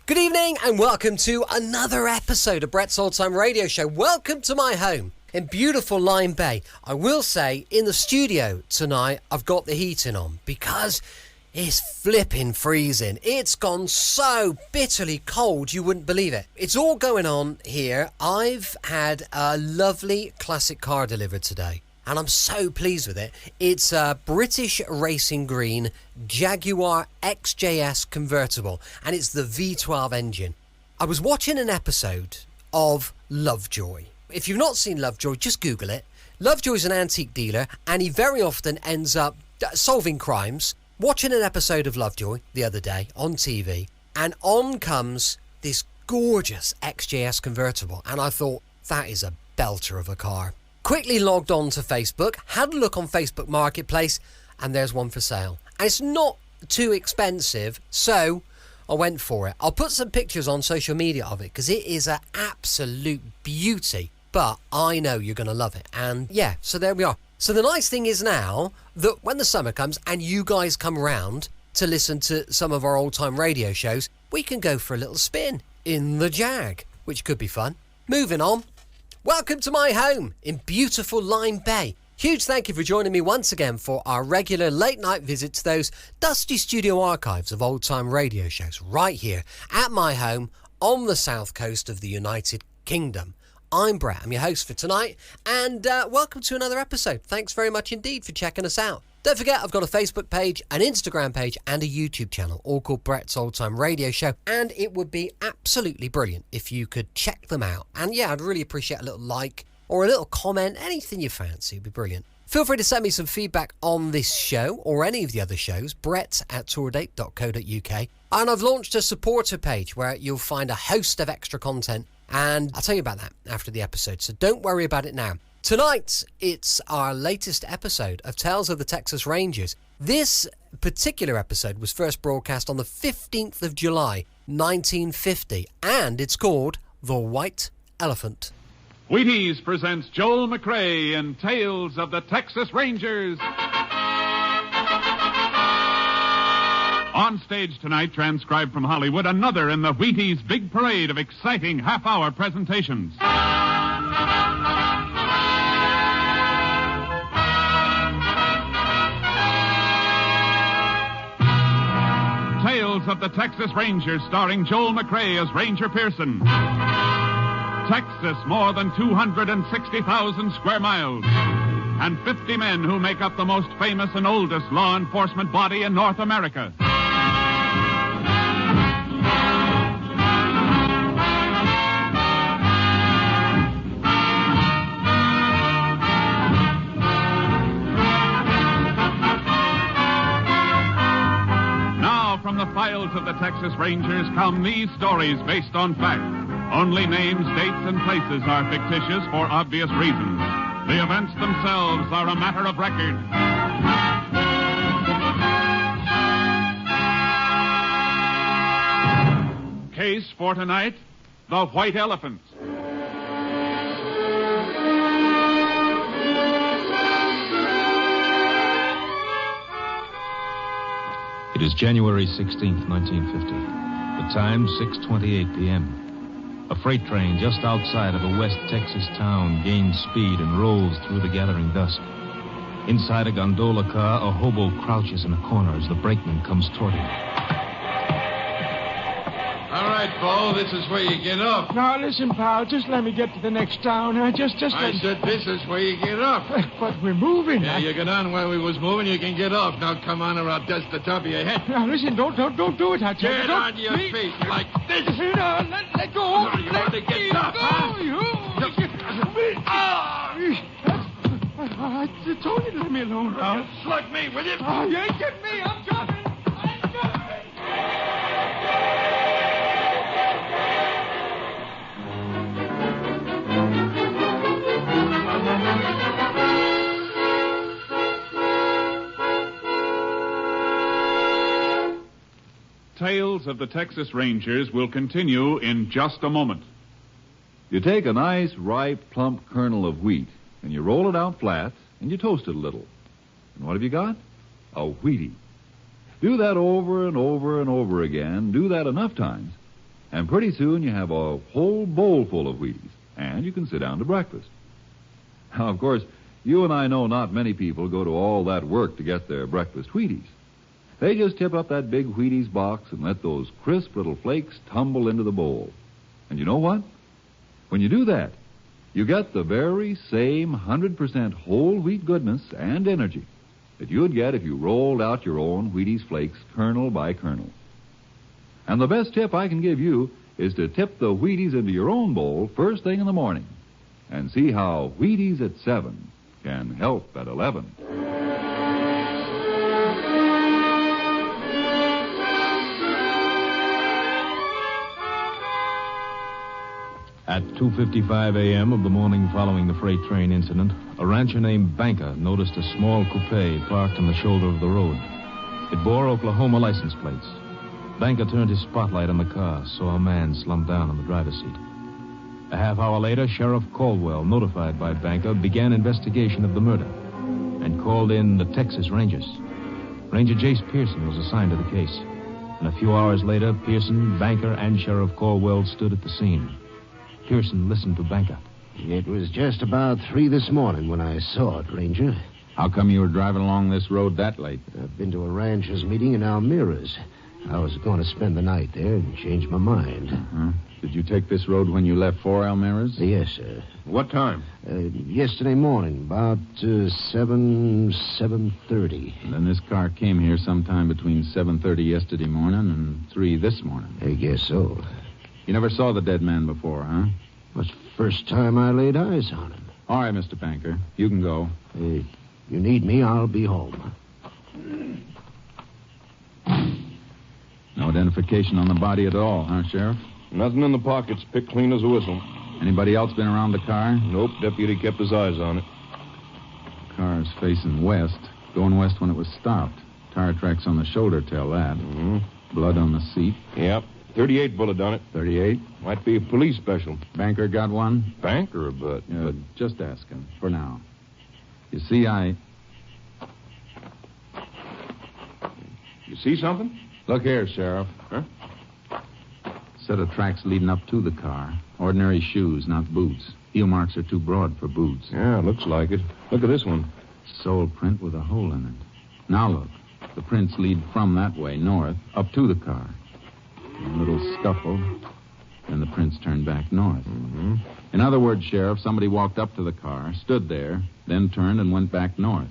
Good evening and welcome to another episode of Brett's Old Time Radio Show. Welcome to my home in beautiful Lyme Bay. I will say, in the studio tonight, I've got the heating on because it's flipping freezing. It's gone so bitterly cold you wouldn't believe it. It's all going on here. I've had a lovely classic car delivered today, and I'm so pleased with it. It's a British Racing Green Jaguar XJS convertible, and it's the V12 engine. I was watching an episode of Lovejoy. If you've not seen Lovejoy, just Google it. Lovejoy's an antique dealer, and he very often ends up solving crimes. Watching an episode of Lovejoy the other day on TV, and on comes this gorgeous XJS convertible, and I thought, that is a belter of a car. Quickly logged on to Facebook, had a look on Facebook Marketplace, and there's one for sale. And it's not too expensive, so I went for it. I'll put some pictures on social media of it because it is an absolute beauty. But I know you're going to love it. And yeah, so there we are. So the nice thing is now that when the summer comes and you guys come around to listen to some of our old-time radio shows, we can go for a little spin in the Jag, which could be fun. Moving on. Welcome to my home in beautiful Lyme Bay. Huge thank you for joining me once again for our regular late night visit to those dusty studio archives of old time radio shows right here at my home on the south coast of the United Kingdom. I'm Brett, I'm your host for tonight, and welcome to another episode. Thanks very much indeed for checking us out. Don't forget, I've got a Facebook page, an Instagram page, and a YouTube channel, all called Brett's Old Time Radio Show, and it would be absolutely brilliant if you could check them out. And yeah, I'd really appreciate a little like or a little comment, anything you fancy, would be brilliant. Feel free to send me some feedback on this show or any of the other shows, brett@tourdate.co.uk. And I've launched a supporter page where you'll find a host of extra content, and I'll tell you about that after the episode, so don't worry about it now. Tonight, it's our latest episode of Tales of the Texas Rangers. This particular episode was first broadcast on the 15th of July, 1950, and it's called The White Elephant. Wheaties presents Joel McRae in Tales of the Texas Rangers. On stage tonight, transcribed from Hollywood, another in the Wheaties big parade of exciting half-hour presentations. Tales of the Texas Rangers, starring Joel McRae as Ranger Pearson. Texas, more than 260,000 square miles, and 50 men who make up the most famous and oldest law enforcement body in North America. Now, from the files of the Texas Rangers come these stories based on fact. Only names, dates, and places are fictitious for obvious reasons. The events themselves are a matter of record. Case for tonight, the White Elephant. It is January 16th, 1950. The time, 6:28 p.m. A freight train just outside of a West Texas town gains speed and rolls through the gathering dusk. Inside a gondola car, a hobo crouches in a corner as the brakeman comes toward him. All right, Bo, this is where you get off. Now, listen, pal, just let me get to the next town. I said this is where you get off. But we're moving. Yeah, you get on where we was moving, you can get off. Now, come on, or I'll dust the top of your head. Now, listen, don't do it, Hutch. Get on your feet like this. No, let go. No, you want to get off, huh? Tony, let me alone now. Slug me, will you? Oh, you ain't getting me. I'm coming. Tales of the Texas Rangers will continue in just a moment. You take a nice, ripe, plump kernel of wheat, and you roll it out flat, and you toast it a little. And what have you got? A Wheatie. Do that over and over and over again. Do that enough times, And pretty soon you have a whole bowl full of Wheaties, and you can sit down to breakfast. Now, of course, you and I know not many people go to all that work to get their breakfast Wheaties. They just tip up that big Wheaties box and let those crisp little flakes tumble into the bowl. And you know what? When you do that, you get the very same 100% whole wheat goodness and energy that you would get if you rolled out your own Wheaties flakes kernel by kernel. And the best tip I can give you is to tip the Wheaties into your own bowl first thing in the morning and see how Wheaties at 7 can help at 11. At 2:55 a.m. of the morning following the freight train incident, a rancher named Banker noticed a small coupe parked on the shoulder of the road. It bore Oklahoma license plates. Banker turned his spotlight on the car, saw a man slumped down on the driver's seat. A half hour later, Sheriff Caldwell, notified by Banker, began investigation of the murder and called in the Texas Rangers. Ranger Jace Pearson was assigned to the case. And a few hours later, Pearson, Banker, and Sheriff Caldwell stood at the scene. Pearson listened to Banker. It was just about 3 this morning when I saw it, Ranger. How come you were driving along this road that late? I've been to a ranchers' meeting in Almira's. I was going to spend the night there and change my mind. Uh-huh. Did you take this road when you left for Almira's? Yes, sir. What time? Yesterday morning, about 7:30. And then this car came here sometime between 7:30 yesterday morning and 3 this morning. I guess so. You never saw the dead man before, huh? Was the first time I laid eyes on him. All right, Mr. Banker. You can go. You need me, I'll be home. No identification on the body at all, huh, Sheriff? Nothing in the pockets. Picked clean as a whistle. Anybody else been around the car? Nope. Deputy kept his eyes on it. Car's facing west. Going west when it was stopped. Tire tracks on the shoulder tell that. Mm-hmm. Blood on the seat. Yep. 38 bullet on it. 38? Might be a police special. Banker got one? Banker, but... Just ask him, for now. You see, You see something? Look here, Sheriff. Huh? Set of tracks leading up to the car. Ordinary shoes, not boots. Heel marks are too broad for boots. Yeah, looks like it. Look at this one. Sole print with a hole in it. Now look. The prints lead from that way, north, up to the car. A little scuffle, and the prints turned back north. Mm-hmm. In other words, Sheriff, somebody walked up to the car, stood there, then turned and went back north.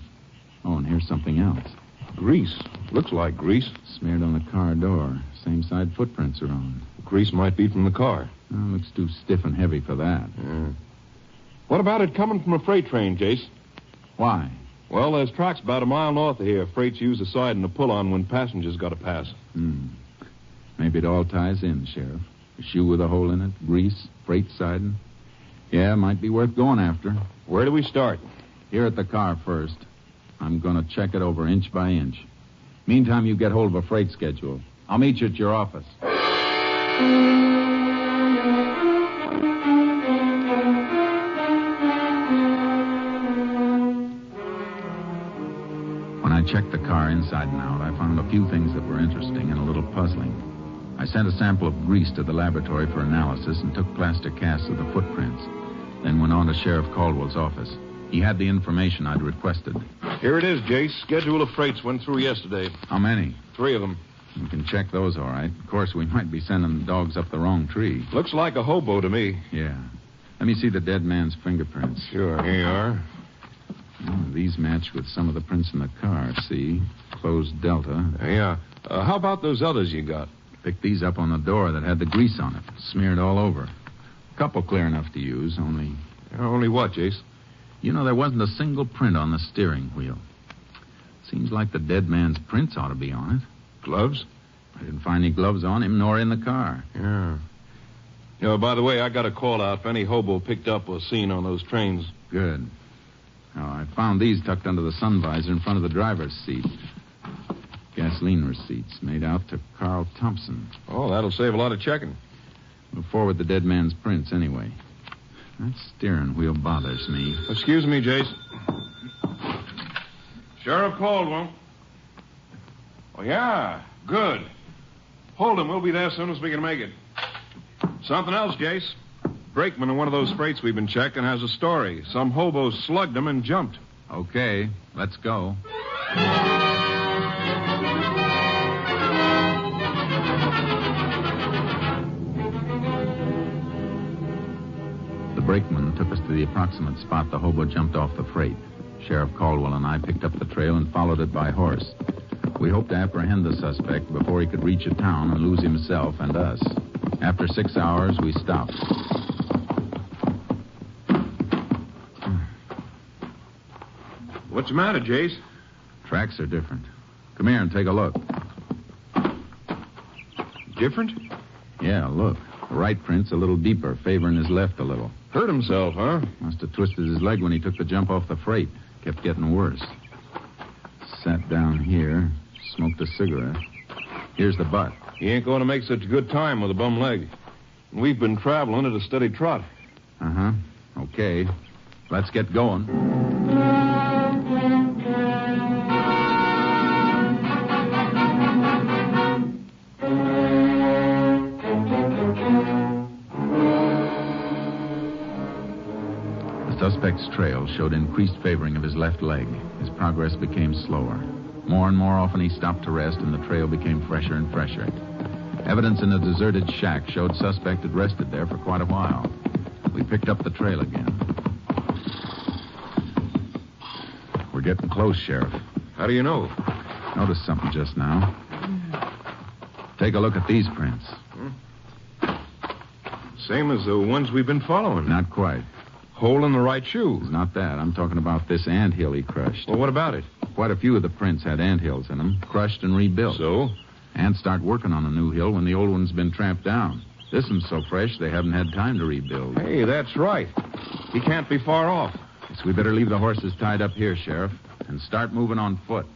Oh, and here's something else. Grease. Looks like grease. Smeared on the car door. Same side footprints are on. Grease might be from the car. Oh, looks too stiff and heavy for that. Yeah. What about it coming from a freight train, Jace? Why? Well, there's tracks about a mile north of here. Freight's use a siding to pull on when passengers got to pass. Maybe it all ties in, Sheriff. A shoe with a hole in it, grease, freight siding. Yeah, might be worth going after. Where do we start? Here at the car first. I'm going to check it over inch by inch. Meantime, you get hold of a freight schedule. I'll meet you at your office. When I checked the car inside and out, I found a few things that were interesting and a little puzzling. I sent a sample of grease to the laboratory for analysis and took plaster casts of the footprints. Then went on to Sheriff Caldwell's office. He had the information I'd requested. Here it is, Jace. Schedule of freights went through yesterday. How many? 3 of them. We can check those, all right. Of course, we might be sending the dogs up the wrong tree. Looks like a hobo to me. Yeah. Let me see the dead man's fingerprints. Sure, here you are. Oh, these match with some of the prints in the car, see? Closed delta. Yeah. How about those others you got? Picked these up on the door that had the grease on it, smeared all over. A couple clear enough to use, only... Only what, Jace? You know, there wasn't a single print on the steering wheel. Seems like the dead man's prints ought to be on it. Gloves? I didn't find any gloves on him, nor in the car. Yeah. By the way, I got a call out if any hobo picked up or seen on those trains. Good. Now, I found these tucked under the sun visor in front of the driver's seat. Gasoline receipts made out to Carl Thompson. Oh, that'll save a lot of checking. We'll forward the dead man's prints anyway. That steering wheel bothers me. Excuse me, Jace. Sheriff Caldwell. Oh, yeah. Good. Hold him. We'll be there as soon as we can make it. Something else, Jace. Brakeman in one of those freights we've been checking has a story. Some hobo slugged him and jumped. Okay, let's go. The brakeman took us to the approximate spot the hobo jumped off the freight. Sheriff Caldwell and I picked up the trail and followed it by horse. We hoped to apprehend the suspect before he could reach a town and lose himself and us. After 6 hours, we stopped. What's the matter, Jace? Tracks are different. Come here and take a look. Different? Yeah, look. The right print's a little deeper, favoring his left a little. Hurt himself, huh? Must have twisted his leg when he took the jump off the freight. Kept getting worse. Sat down here, smoked a cigarette. Here's the butt. He ain't going to make such a good time with a bum leg. We've been traveling at a steady trot. Uh-huh. Okay. Let's get going. The suspect's trail showed increased favoring of his left leg. His progress became slower. More and more often he stopped to rest, and the trail became fresher and fresher. Evidence in a deserted shack showed suspect had rested there for quite a while. We picked up the trail again. We're getting close, Sheriff. How do you know? Noticed something just now. Take a look at these prints. Same as the ones we've been following. Not quite. Hole in the right shoe. It's not that. I'm talking about this anthill he crushed. Well, what about it? Quite a few of the prints had anthills in them, crushed and rebuilt. So? Ants start working on a new hill when the old one's been tramped down. This one's so fresh they haven't had time to rebuild. Hey, that's right. He can't be far off. Guess we better leave the horses tied up here, Sheriff, and start moving on foot.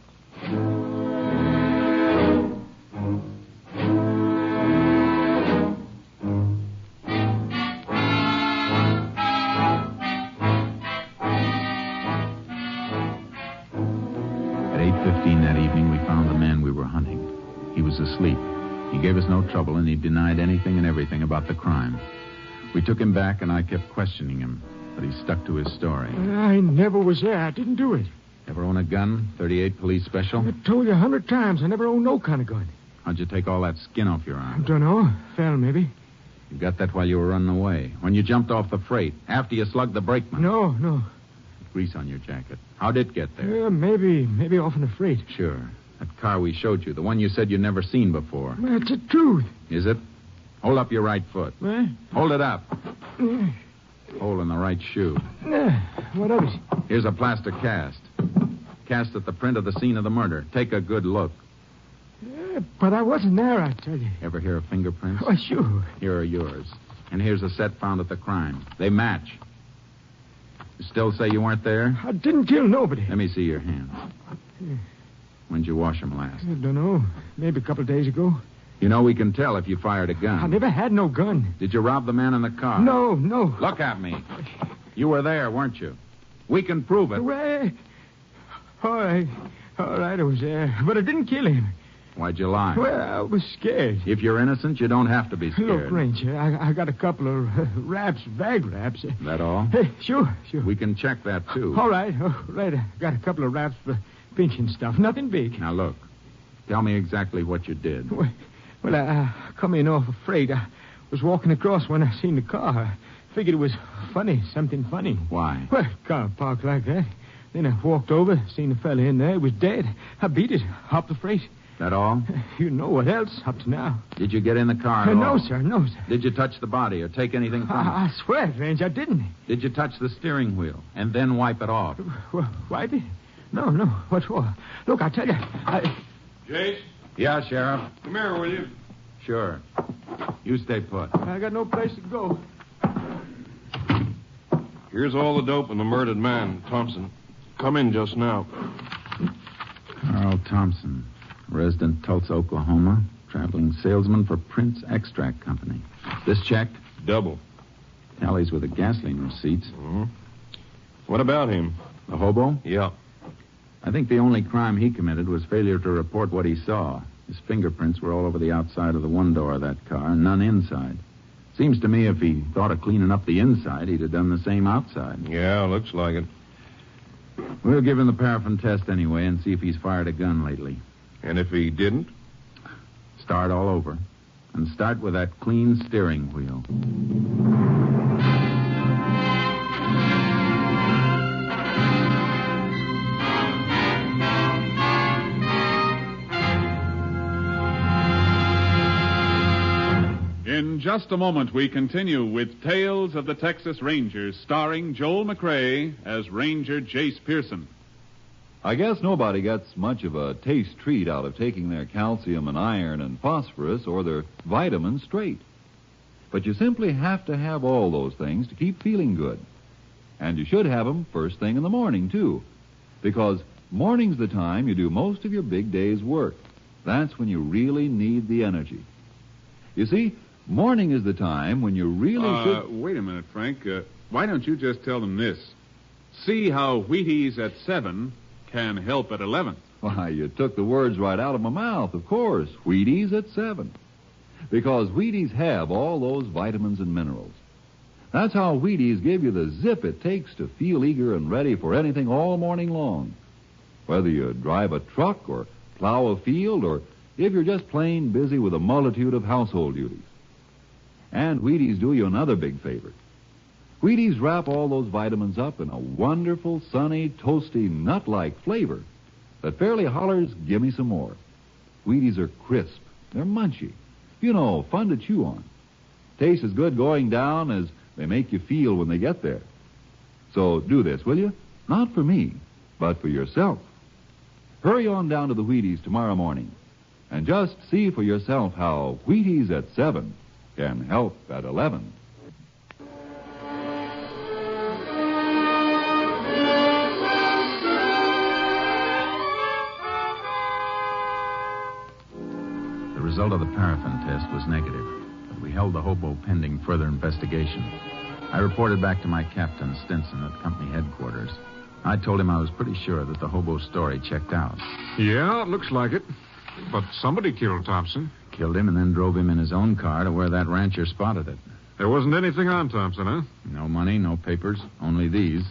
Asleep. He gave us no trouble, and he denied anything and everything about the crime. We took him back, and I kept questioning him, but he stuck to his story. I never was there. I didn't do it. Ever own a gun? 38 police special? I told you 100 times I never owned no kind of gun. How'd you take all that skin off your arm? Don't know. Fell, maybe. You got that while you were running away. When you jumped off the freight, after you slugged the brakeman. No. Grease on your jacket. How'd it get there? Maybe off in the freight. Sure. That car we showed you, the one you said you'd never seen before. That's the truth. Is it? Hold up your right foot. What? Hold it up. Hole in the right shoe. What of it? Here's a plaster cast. Cast at the print of the scene of the murder. Take a good look. But I wasn't there, I tell you. Ever hear of fingerprints? Oh, sure. Here are yours. And here's a set found at the crime. They match. You still say you weren't there? I didn't kill nobody. Let me see your hands. When'd you wash them last? I don't know. Maybe a couple of days ago. You know, we can tell if you fired a gun. I never had no gun. Did you rob the man in the car? No. Look at me. You were there, weren't you? We can prove it. Well, all right, I was there. But I didn't kill him. Why'd you lie? Well, I was scared. If you're innocent, you don't have to be scared. Look, Ranger, I got a couple of bag wraps. That all? Hey, sure. We can check that, too. All right. I got a couple of wraps for pinching stuff. Nothing big. Now, look. Tell me exactly what you did. Well, I come in off a freight. I was walking across when I seen the car. I figured it was funny, something funny. Why? Well, car parked like that. Then I walked over, seen the fella in there. He was dead. I beat it, hopped the freight. That all? You know what else up to now. Did you get in the car at No, all? sir. Did you touch the body or take anything from it? I swear, Range, I didn't. Did you touch the steering wheel and then wipe it off? Wipe it? No. What for? Look, I tell you, Jace? Yeah, Sheriff. Come here, will you? Sure. You stay put. I got no place to go. Here's all the dope on the murdered man, Thompson. Come in just now. Carl Thompson, resident Tulsa, Oklahoma, traveling salesman for Prince Extract Company. This checked? Double. Tallies with the gasoline receipts. Mm-hmm. What about him? The hobo? Yeah. I think the only crime he committed was failure to report what he saw. His fingerprints were all over the outside of the one door of that car, and none inside. It's Seems to me if he thought of cleaning up the inside, he'd have done the same outside. Yeah, looks like it. We'll give him the paraffin test anyway and see if he's fired a gun lately. And if he didn't? Start all over. And start with that clean steering wheel. In just a moment, we continue with Tales of the Texas Rangers, starring Joel McCrea as Ranger Jace Pearson. I guess nobody gets much of a taste treat out of taking their calcium and iron and phosphorus or their vitamins straight. But you simply have to have all those things to keep feeling good. And you should have them first thing in the morning, too. Because morning's the time you do most of your big day's work. That's when you really need the energy. You see, morning is the time when you really should... Wait a minute, Frank. Why don't you just tell them this? See how Wheaties at 7 can help at 11. Why, you took the words right out of my mouth, of course. Wheaties at 7. Because Wheaties have all those vitamins and minerals. That's how Wheaties give you the zip it takes to feel eager and ready for anything all morning long. Whether you drive a truck or plow a field or if you're just plain busy with a multitude of household duties. And Wheaties do you another big favor. Wheaties wrap all those vitamins up in a wonderful, sunny, toasty, nut-like flavor that fairly hollers, give me some more. Wheaties are crisp. They're munchy. You know, fun to chew on. Taste as good going down as they make you feel when they get there. So do this, will you? Not for me, but for yourself. Hurry on down to the Wheaties tomorrow morning and just see for yourself how Wheaties at 7 can help at 11. The result of the paraffin test was negative, but we held the hobo pending further investigation. I reported back to my captain, Stinson, at company headquarters. I told him I was pretty sure that the hobo's story checked out. Yeah, it looks like it. But somebody killed Thompson. Killed him and then drove him in his own car to where that rancher spotted it. There wasn't anything on Thompson, huh? No money, no papers, only these.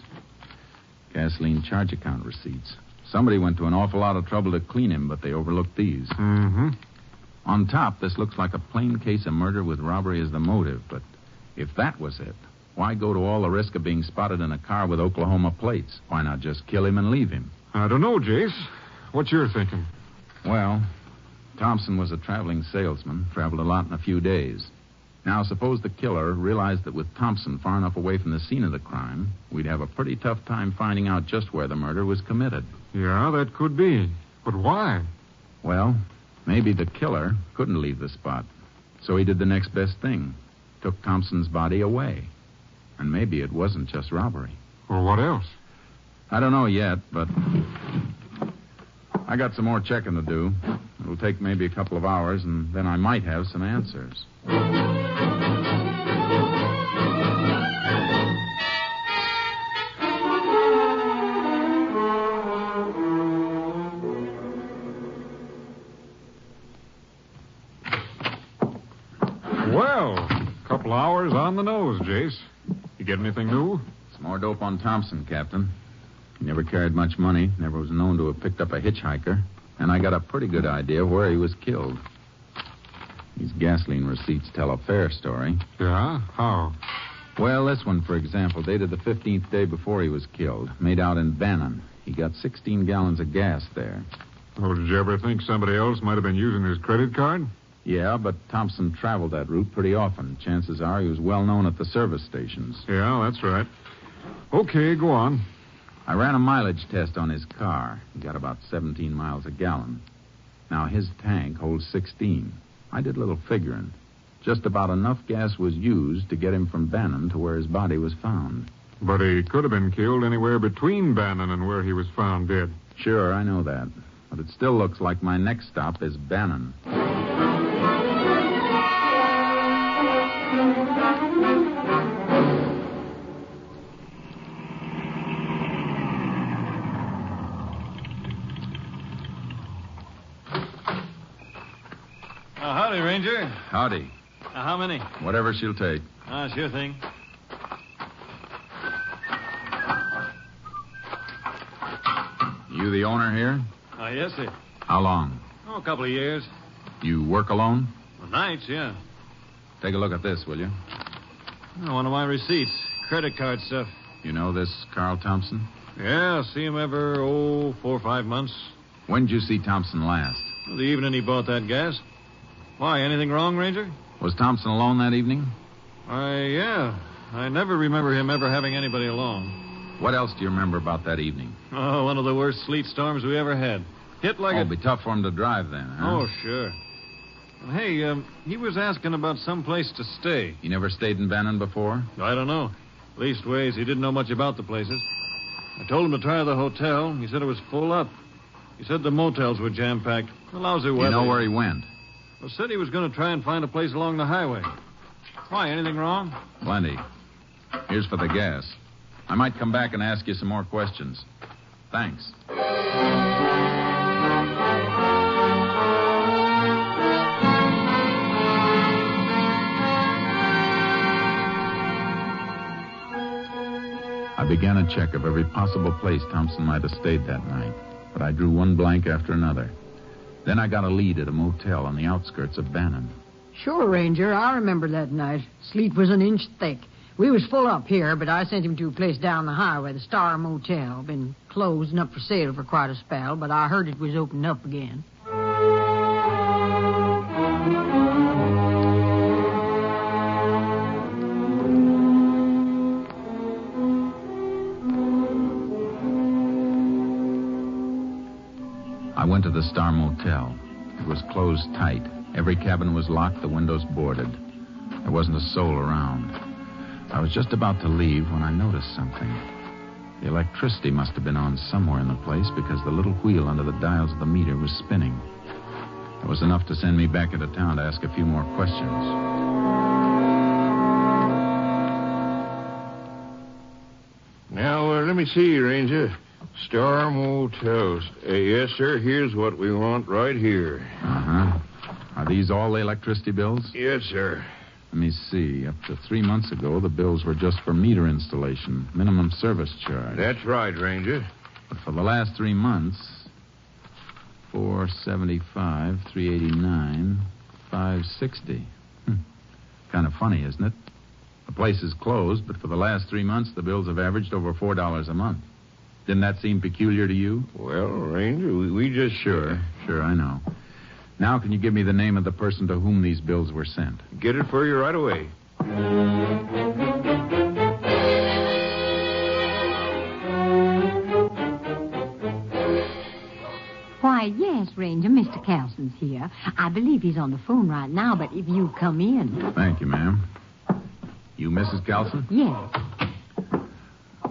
Gasoline charge account receipts. Somebody went to an awful lot of trouble to clean him, but they overlooked these. Mm-hmm. On top, this looks like a plain case of murder with robbery as the motive, but if that was it, why go to all the risk of being spotted in a car with Oklahoma plates? Why not just kill him and leave him? I don't know, Jace. What's your thinking? Well, Thompson was a traveling salesman, traveled a lot in a few days. Now, suppose the killer realized that with Thompson far enough away from the scene of the crime, we'd have a pretty tough time finding out just where the murder was committed. Yeah, that could be. But why? Well, maybe the killer couldn't leave the spot. So he did the next best thing. Took Thompson's body away. And maybe it wasn't just robbery. Well, what else? I don't know yet, but I got some more checking to do. It'll take maybe a couple of hours, and then I might have some answers. Well, a couple hours on the nose, Jace. You get anything new? Some more dope on Thompson, Captain. He never carried much money, never was known to have picked up a hitchhiker, and I got a pretty good idea of where he was killed. These gasoline receipts tell a fair story. Yeah? How? Well, this one, for example, dated the 15th day before he was killed, made out in Bannon. He got 16 gallons of gas there. Oh, did you ever think somebody else might have been using his credit card? Yeah, but Thompson traveled that route pretty often. Chances are he was well known at the service stations. Yeah, that's right. Okay, go on. I ran a mileage test on his car. He got about 17 miles a gallon. Now, his tank holds 16. I did a little figuring. Just about enough gas was used to get him from Bannon to where his body was found. But he could have been killed anywhere between Bannon and where he was found dead. Sure, I know that. But it still looks like my next stop is Bannon. Howdy, Ranger. Howdy. How many? Whatever she'll take. Sure thing. You the owner here? Yes, sir. How long? Oh, a couple of years. You work alone? Well, nights, yeah. Take a look at this, will you? Oh, one of my receipts. Credit card stuff. You know this Carl Thompson? Yeah, see him every, 4 or 5 months. When did you see Thompson last? Well, the evening he bought that gas. Why, anything wrong, Ranger? Was Thompson alone that evening? Yeah. I never remember him ever having anybody along. What else do you remember about that evening? Oh, one of the worst sleet storms we ever had. Hit like It'd be tough for him to drive then, huh? Oh, sure. Well, hey, he was asking about some place to stay. You never stayed in Bannon before? I don't know. Leastways, he didn't know much about the places. I told him to try the hotel. He said it was full up. He said the motels were jam-packed. The lousy weather. You know where he went? Well, said he was going to try and find a place along the highway. Why, anything wrong? Plenty. Here's for the gas. I might come back and ask you some more questions. Thanks. I began a check of every possible place Thompson might have stayed that night, but I drew one blank after another. Then I got a lead at a motel on the outskirts of Bannon. Sure, Ranger. I remember that night. Sleet was an inch thick. We was full up here, but I sent him to a place down the highway, the Star Motel. Been closed and up for sale for quite a spell, but I heard it was opened up again. I went to the Star Motel. It was closed tight. Every cabin was locked, the windows boarded. There wasn't a soul around. I was just about to leave when I noticed something. The electricity must have been on somewhere in the place because the little wheel under the dials of the meter was spinning. It was enough to send me back into town to ask a few more questions. Now, let me see, Ranger. Star Motels. Yes, sir. Here's what we want right here. Uh-huh. Are these all the electricity bills? Yes, sir. Let me see. Up to 3 months ago, the bills were just for meter installation, minimum service charge. That's right, Ranger. But for the last 3 months, $475, $389, $560. Kind of funny, isn't it? The place is closed, but for the last 3 months, the bills have averaged over $4 a month. Didn't that seem peculiar to you? Well, Ranger, we just... Sure, I know. Now, can you give me the name of the person to whom these bills were sent? Get it for you right away. Why, yes, Ranger. Mr. Carlson's here. I believe he's on the phone right now, but if you come in... Thank you, ma'am. You Mrs. Carlson? Yes.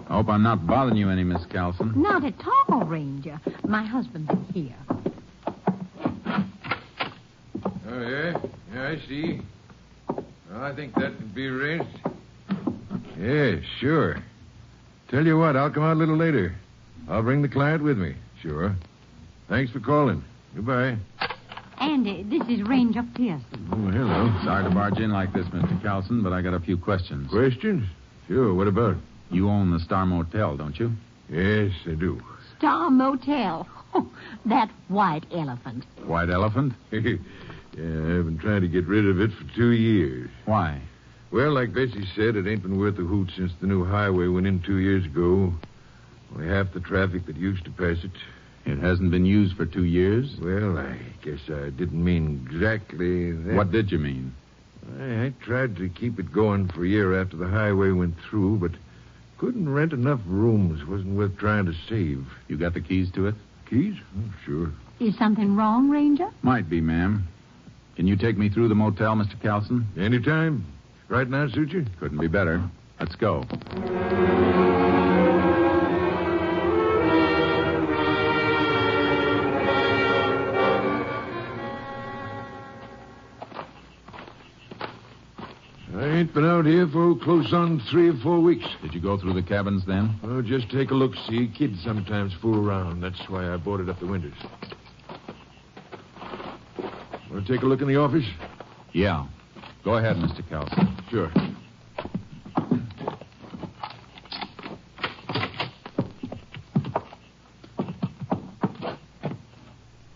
I hope I'm not bothering you any, Miss Carlson. Not at all, Ranger. My husband's here. Oh, yeah? Yeah, I see. Well, I think that could be arranged. Yeah, sure. Tell you what, I'll come out a little later. I'll bring the client with me. Sure. Thanks for calling. Goodbye. And this is Ranger Pearson. Oh, hello. Sorry to barge in like this, Mr. Carlson, but I got a few questions. Questions? Sure, what about? You own the Star Motel, don't you? Yes, I do. Star Motel. Oh, that white elephant. White elephant? Yeah, I've been trying to get rid of it for 2 years. Why? Well, like Bessie said, it ain't been worth a hoot since the new highway went in 2 years ago. Only half the traffic that used to pass it. It hasn't been used for 2 years? Well, I guess I didn't mean exactly that. What did you mean? I tried to keep it going for a year after the highway went through, but couldn't rent enough rooms. Wasn't worth trying to save. You got the keys to it? Keys? Oh, sure. Is something wrong, Ranger? Might be, ma'am. Can you take me through the motel, Mr. Carlson? Anytime. Right now, suit you? Couldn't be better. Let's go. I ain't been out here for close on 3 or 4 weeks. Did you go through the cabins then? Oh, just take a look. See, kids sometimes fool around. That's why I boarded up the windows. Want to take a look in the office? Yeah. Go ahead, Mr. Kelson. Sure.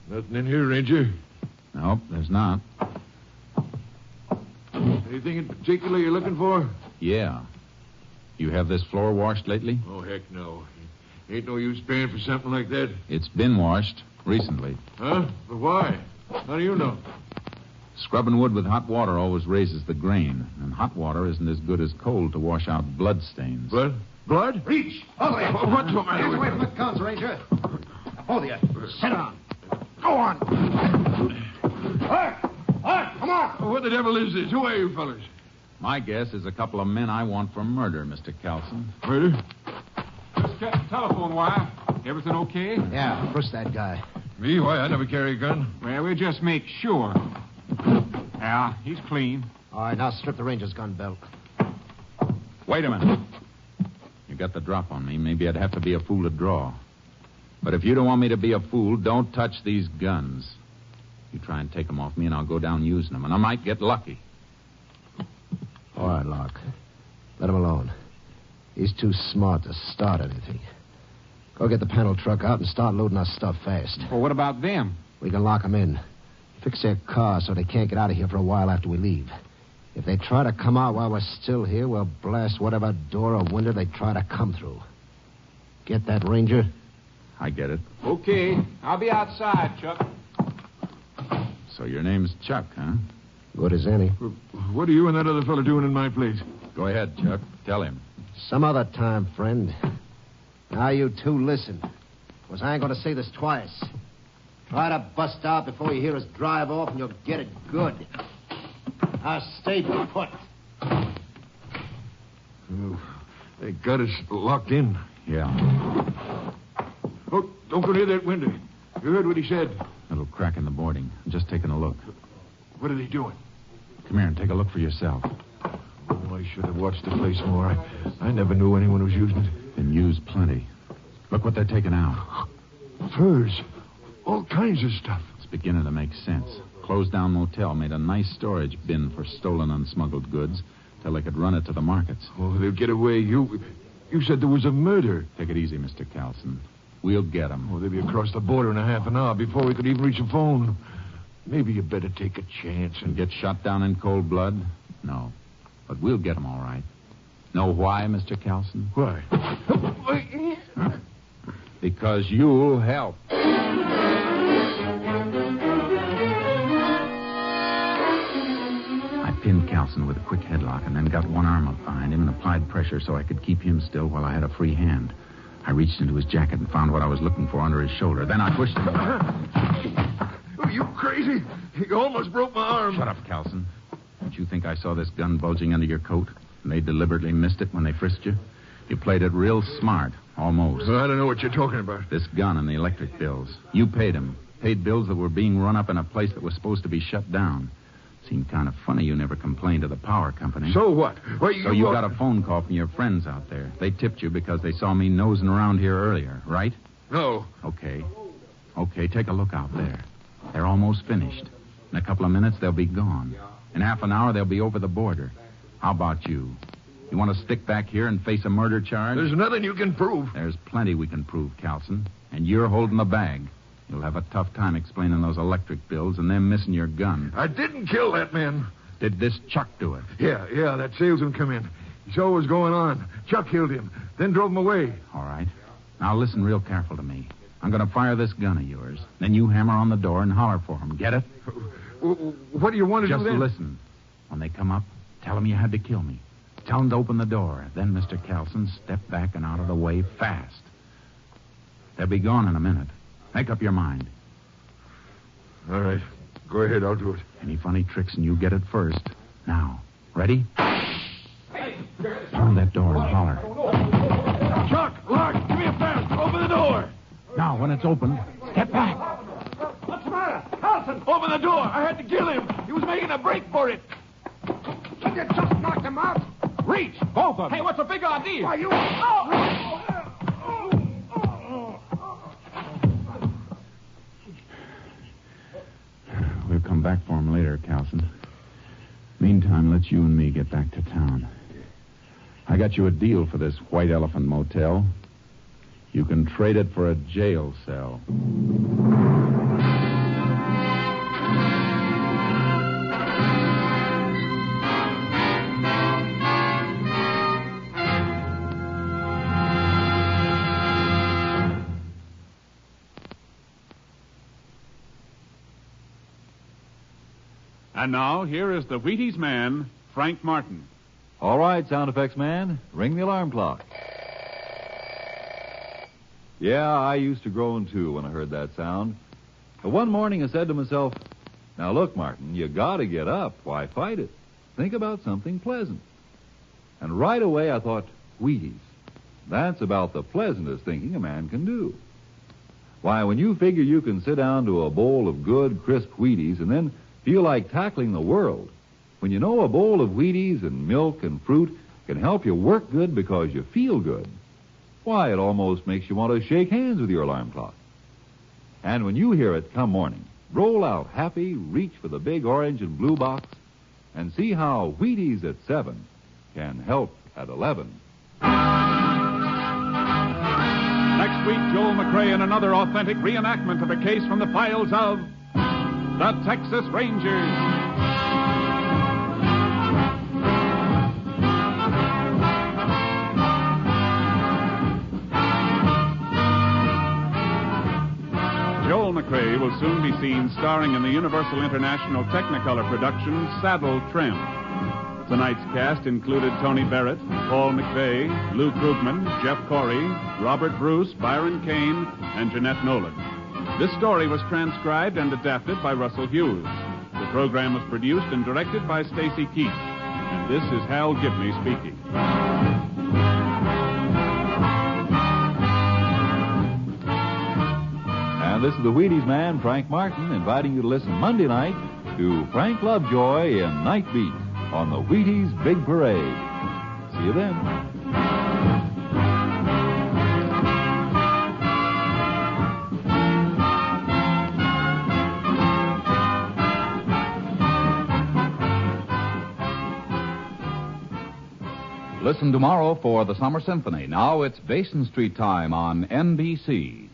Nothing in here, Ranger. Nope, there's not. Anything in particular you're looking for? Yeah. You have this floor washed lately? Oh, heck no. Ain't no use paying for something like that. It's been washed recently. Huh? But why? How do you know? Scrubbing wood with hot water always raises the grain, and hot water isn't as good as cold to wash out blood stains. Blood? Blood? Reach! Hold it! What's the matter Hands with away you? from the guns, Ranger. Hold you. Sit on. Go on. Come on. What the devil is this? Who are you fellas? My guess is a couple of men I want for murder, Mr. Kelson. Murder? Just check the telephone wire. Everything okay? Yeah, push that guy. Me? Why, I never carry a gun. Well, we'll just make sure. Yeah, he's clean. All right, now strip the Ranger's gun belt. Wait a minute. You got the drop on me. Maybe I'd have to be a fool to draw. But if you don't want me to be a fool, don't touch these guns. You try and take them off me, and I'll go down using them, and I might get lucky. All right, Locke. Let him alone. He's too smart to start anything. Go get the panel truck out and start loading our stuff fast. Well, what about them? We can lock them in. Fix their car so they can't get out of here for a while after we leave. If they try to come out while we're still here, we'll blast whatever door or window they try to come through. Get that, Ranger? I get it. Okay. I'll be outside, Chuck. So your name's Chuck, huh? Good as any. What are you and that other fella doing in my place? Go ahead, Chuck. Tell him. Some other time, friend. Now you two listen. Because I ain't going to say this twice. Try to bust out before you hear us drive off, and you'll get it good. Now stay put. Oh, they got us locked in. Yeah. Oh, don't go near that window. You heard what he said. Little crack in the boarding. I'm just taking a look. What are they doing? Come here and take a look for yourself. Oh, I should have watched the place more. I never knew anyone was using it. Been used plenty. Look what they're taking out. Furs. All kinds of stuff. It's beginning to make sense. Closed down motel made a nice storage bin for stolen unsmuggled goods till they could run it to the markets. Oh, they'll get away. You said there was a murder. Take it easy, Mr. Calson. We'll get them. Oh, they'll be across the border in a half an hour before we could even reach a phone. Maybe you better take a chance and get shot down in cold blood? No. But we'll get them all right. Know why, Mr. Calson? Why? Because you'll help. I pinned Calson with a quick headlock and then got one arm up behind him and applied pressure so I could keep him still while I had a free hand. I reached into his jacket and found what I was looking for under his shoulder. Then I pushed him. Are you crazy? You almost broke my arm. Shut up, Calson. Don't you think I saw this gun bulging under your coat? And they deliberately missed it when they frisked you? You played it real smart, almost. Well, I don't know what you're talking about. This gun and the electric bills. You paid them. Paid bills that were being run up in a place that was supposed to be shut down. Seemed kind of funny you never complained to the power company. So what? So you got a phone call from your friends out there. They tipped you because they saw me nosing around here earlier, right? No. Okay, take a look out there. They're almost finished. In a couple of minutes, they'll be gone. In half an hour, they'll be over the border. How about you? You want to stick back here and face a murder charge? There's nothing you can prove. There's plenty we can prove, Calson. And you're holding the bag. You'll have a tough time explaining those electric bills and them missing your gun. I didn't kill that man. Did this Chuck do it? Yeah, that salesman come in. He saw what was going on. Chuck killed him, then drove him away. All right. Now listen real careful to me. I'm going to fire this gun of yours. Then you hammer on the door and holler for him. Get it? What do you want to Just do then? Just listen. When they come up, tell them you had to kill me. Tell them to open the door. Then, Mr. Calson, step back and out of the way fast. They'll be gone in a minute. Make up your mind. All right. Go ahead, I'll do it. Any funny tricks and you get it first. Now, ready? Pound that door and holler. Chuck, Lark, give me a fast. Open the door. Now, when it's open, step back. What's the matter? Carlson, open the door. I had to kill him. He was making a break for it. Did you just knock him out? Reach, both of them. Hey, what's the big idea? Why, you... We'll come back for him later, Calson. Meantime, let's you and me get back to town. I got you a deal for this White Elephant Motel. You can trade it for a jail cell. And now, here is the Wheaties man, Frank Martin. All right, sound effects man, ring the alarm clock. Yeah, I used to groan, too, when I heard that sound. But one morning I said to myself, now look, Martin, you gotta get up. Why fight it? Think about something pleasant. And right away I thought, Wheaties. That's about the pleasantest thinking a man can do. Why, when you figure you can sit down to a bowl of good, crisp Wheaties and then feel like tackling the world, when you know a bowl of Wheaties and milk and fruit can help you work good because you feel good, why, it almost makes you want to shake hands with your alarm clock. And when you hear it come morning, roll out happy, reach for the big orange and blue box, and see how Wheaties at 7 can help at 11. Next week, Joel McRae in another authentic reenactment of a case from the files of the Texas Rangers. Joel McRae will soon be seen starring in the Universal International Technicolor production Saddle Tramp. Tonight's cast included Tony Barrett, Paul McVeigh, Lou Krugman, Jeff Corey, Robert Bruce, Byron Kane, and Jeanette Nolan. This story was transcribed and adapted by Russell Hughes. The program was produced and directed by Stacy Keith. And this is Hal Gibney speaking. And this is the Wheaties man, Frank Martin, inviting you to listen Monday night to Frank Lovejoy in Night Beat on the Wheaties Big Parade. See you then. Listen tomorrow for the Summer Symphony. Now it's Basin Street time on NBC.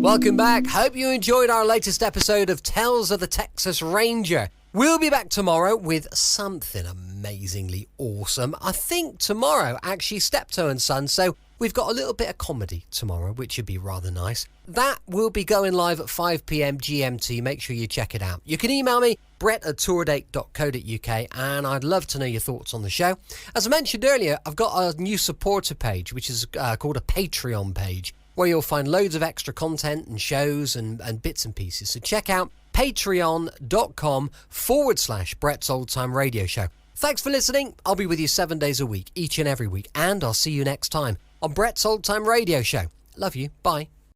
Welcome back. Hope you enjoyed our latest episode of Tales of the Texas Ranger. We'll be back tomorrow with something amazingly awesome. I think tomorrow, actually, Steptoe and Son, so we've got a little bit of comedy tomorrow, which should be rather nice. That will be going live at 5 p.m. GMT. Make sure you check it out. You can email me, brett@tourdate.co.uk, and I'd love to know your thoughts on the show. As I mentioned earlier, I've got a new supporter page, which is called a Patreon page, where you'll find loads of extra content and shows and bits and pieces. So check out patreon.com/Brett's Old Time Radio Show. Thanks for listening. I'll be with you 7 days a week, each and every week, and I'll see you next time on Brett's Old Time Radio Show. Love you. Bye.